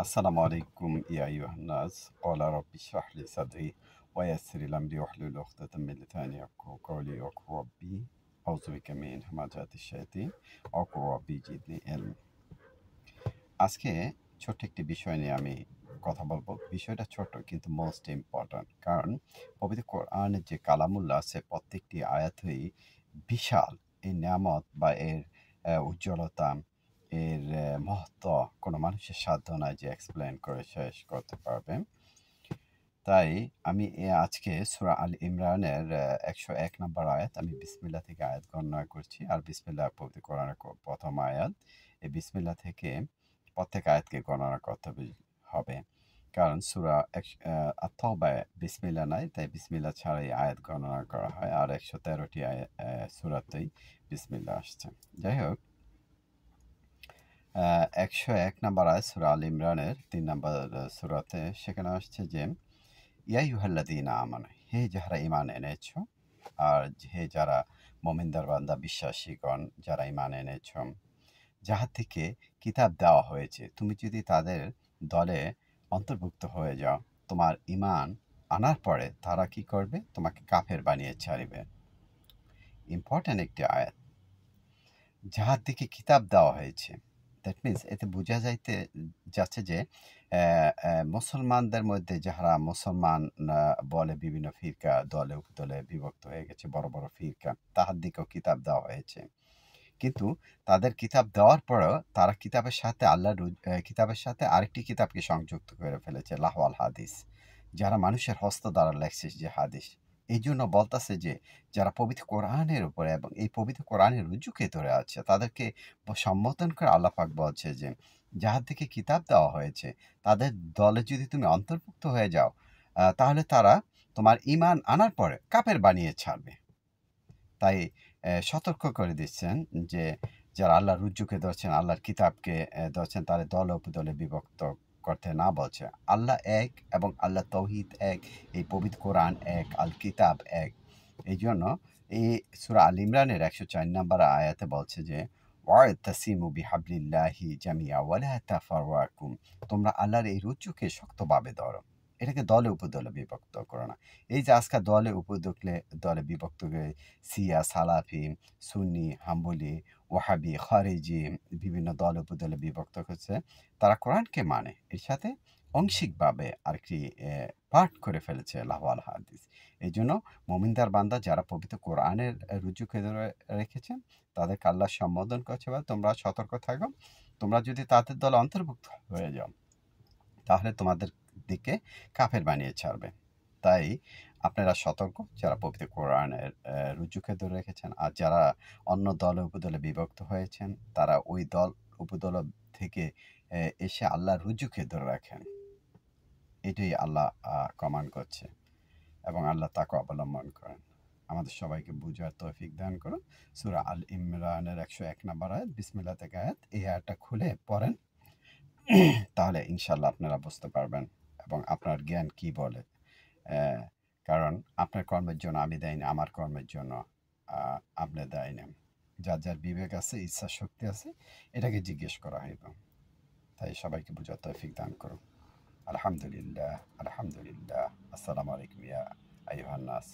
আসসালামু আলাইকুম ইয়া আইয়ুহান নাস ক্বালা রাব্বি ইশরাহ লি সাদরি ওয়া ইয়াসসির লি আমরি ওয়াহলুল উকদাতাম মিন লিসানি ইয়াফকাহু কওলি ওয়াকুল রাব্বি আউযু বিকা মিন হামাযাতিশ শায়াতিন ওয়াকুল রাব্বি জিদনি ইলম। আজকে ছোট্ট একটি বিষয় নিয়ে আমি কথা বলব। বিষয়টা ছোট কিন্তু মোস্ট ইম্পর্ট্যান্ট। কারণ পবিত্র কোরআনের যে কালামুল্লাহ আছে প্রত্যেকটি আয়াতই বিশাল। এই নেয়ামত বা এর উজ্জ্বলতা, এর মহত্ত্ব কোনো মানুষের সাধ্য নাই যে এক্সপ্লেইন করে শেষ করতে পারবে। তাই আমি আজকে সূরা আল ইমরানের ১০১ নম্বর আয়াত আমি বিসমিল্লাহ থেকে আয়াত গণনা করছি। আর বিসমিল্লাহ পবিত্র কোরআনের ১ম আয়াত। এই বিসমিল্লাহ থেকে প্রত্যেক আয়াতকে গণনা করতে হবে। কারণ সূরা আত-তাওবায় বিসমিল্লাহ নাই, তাই বিসমিল্লাহ ছাড়াই আয়াত গণনা করা হয়। আর ১১৩টি সূরাতেই বিসমিল্লাহ আসছে। যাই হোক, ১০১ নম্বর আয়াত সূরা আল ইমরানের ৩ নম্বর সূরাতে সেখানে আসছে যে, ইয়া আইয়ুহাল্লাযীনা আমানু, হে যাহারা ঈমান এনেছ, আর হে যারা মুমিনদার বান্দা বিশ্বাসীগণ যারা ঈমান এনেছ, যাহার থেকে কিতাব দেওয়া হয়েছে, তুমি যদি তাদের দলে অন্তর্ভুক্ত হয়ে যাও, তোমার ঈমান আনার পরে তারা কি করবে? তোমাকে কাফের বানিয়ে ছাড়িবে। ইম্পর্ট্যান্ট একটি আয়াত। যাহার দিকে কিতাব দেওয়া হয়েছে, দ্যাট মিনস এতে বোঝা যাচ্ছে যে মুসলমানদের মধ্যে যাহারা মুসলমান বলে বিভিন্ন ফিরকা দলে উপদলে বিভক্ত হয়ে গেছে, বড় বড় ফিরকা, তাহার দিকেও কিতাব দেওয়া হয়েছে। কিন্তু তাদের কিতাব দেওয়ার পরেও তারা কিতাবের সাথে আরেকটি কিতাবকে সংযুক্ত করে ফেলেছে, লাহওয়াল হাদিস, যারা মানুষের হস্ত দ্বারা লেখছে যে হাদিস। এই জন্য বলতেছে যে যারা পবিত্র কোরআনের উপরে এবং এই পবিত্র কোরআনের রুজুকে ধরে আছে তাদেরকে সম্বোধন করে আল্লাহ পাক বলছে যে যাহার দিকে কিতাব দেওয়া হয়েছে তাদের দলে যদি তুমি অন্তর্ভুক্ত হয়ে যাও, তাহলে তারা তোমার ঈমান আনার পরে কাফের বানিয়ে ছাড়বে। তাই সতর্ক করে দিচ্ছেন যে যারা আল্লাহর রুজ্জুকে ধরছেন, আল্লাহর কিতাবকে ধরছেন, তাদের দলে উপদলে বিভক্ত করতে না বলছে। আল্লাহ এক এবং আল্লাহ তৌহিদ এক, এই পবিত্র কোরআন এক, আল কিতাব এক। এই জন্য এই সূরা আল ইমরানের ১০৪ নম্বর আয়াতে বলছে যে ওয়া'তাসিমু বিহাবলিল্লাহি জামিয়া ওয়ালা তাফাররাকু, তোমরা আল্লাহর এই রুজ্জুকে শক্তভাবে ধরো। এটাকে দলে উপদলে বিভক্ত করো না। এই যে আজকাল দলে বিভক্ত করে শিয়া, সালাফি, সুন্নি, হাম্বলি, ওয়াহাবি, খারিজি বিভিন্ন দলে উপদলে বিভক্ত হচ্ছে। তারা কোরআনকে মানে, এর সাথে আংশিকভাবে আরেকটি পার্ট করে ফেলেছে লাহওয়াল হাদিস। এইজন্য মুমিনদার বান্দা যারা পবিত্র কোরআনের রুজুকে ধরে রেখেছেন তাদেরকে আল্লাহ সম্বোধন করছে, বা তোমরা সতর্ক থাকো। তোমরা যদি তাদের দলে অন্তর্ভুক্ত হয়ে যাও তাহলে তোমাদের দিকে কাফের বানিয়ে ছাড়বে। তাই আপনারা সতর্ক, যারা পবিত্র কোরআনের রুজুকে ধরে রেখেছেন। আর যারা অন্য দলে উপদলে বিভক্ত হয়েছেন তারা ওই দল উপদল থেকে এসে আল্লাহর রুজুকে ধরে রাখেন। এটাই আল্লাহ কমান্ড করছে এবং আল্লাহ তাকে অবলম্বন করেন। আমাদের সবাইকে বুঝার তৌফিক দান করুন। সূরা আল ইমরানের ১০১ নম্বর আয়াত, বিসমিল্লাহ থেকে আয়াত, এই আয়াতটা খুলে পড়েন। তাহলে ইনশাল্লাহ আপনারা বুঝতে পারবেন এবং আপনার জ্ঞান কি বলে। কারণ আপনার কর্মের জন্য আমি দায়ী না, আমার কর্মের জন্য আপনি দায়ী না। যার যার বিবেক আছে, ইচ্ছা শক্তি আছে, এটাকে জিজ্ঞেস করা হইব। তাই সবাইকে বুঝার তৌফিক দান করুন। আলহামদুলিল্লাহ, আলহামদুলিল্লাহ। আসসালামু আলাইকুম ইয়া আইয়ুহান নাস।